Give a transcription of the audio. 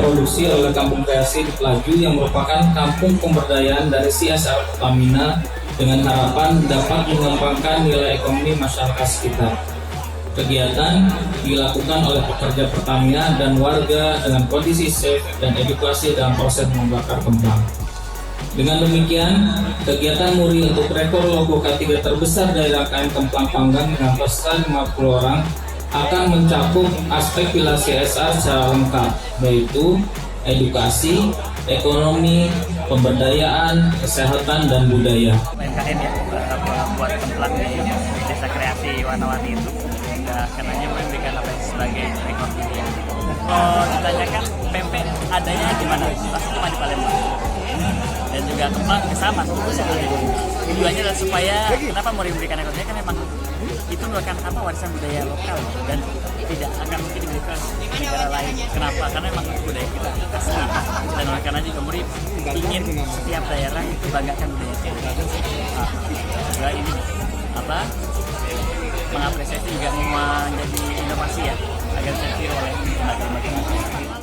diproduksi oleh Kampung Kreasi di Pelaju yang merupakan kampung pemberdayaan dari CSR Pertamina dengan harapan dapat mengembangkan nilai ekonomi masyarakat sekitar. Kegiatan dilakukan oleh pekerja Pertamina dan warga dengan kondisi safe dan edukasi dalam proses membakar kembang. Dengan demikian, kegiatan muri untuk rekor logo K3 terbesar dari rangkaian Kemplang Panggang dengan peserta 50 orang akan mencakup aspek pilar CSR secara lengkap, yaitu edukasi, ekonomi, pemberdayaan, kesehatan, dan budaya. UMKM ya, buat Kemplang di Desa Kreasi Warna-Warni itu karenanya memberikan apa sebagai rekor dunia. Kalau ditanyakan pempek adanya di mana? Pasti cuma di Palembang. Dan juga Kemplang sama tujuannya adalah supaya kenapa mau diberikan rekor dunia, kan memang itu merupakan apa warisan budaya lokal dan tidak akan mungkin diberikan di negara lain. Kenapa? Karena memang budaya kita asli, dan oleh karena juga murid ingin setiap daerah itu banggakan budaya kita. Juga ini apa mengapresiasi juga menjadi inovasi ya agar ditiru oleh lembaga-lembaga.